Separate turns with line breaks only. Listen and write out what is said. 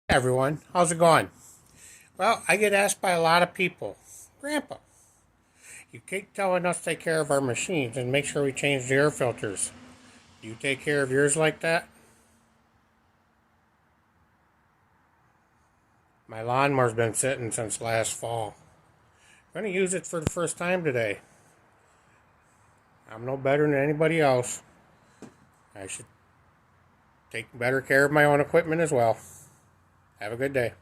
Hey everyone, how's it going? Well, I get asked by a lot of people, Grandpa, you keep telling us to take care of our machines and make sure we change the air filters. Do you take care of yours like that? My lawnmower's been sitting since last fall. I'm going to use it for the first time today. I'm no better than anybody else. I should take better care of my own equipment as well. Have a good day.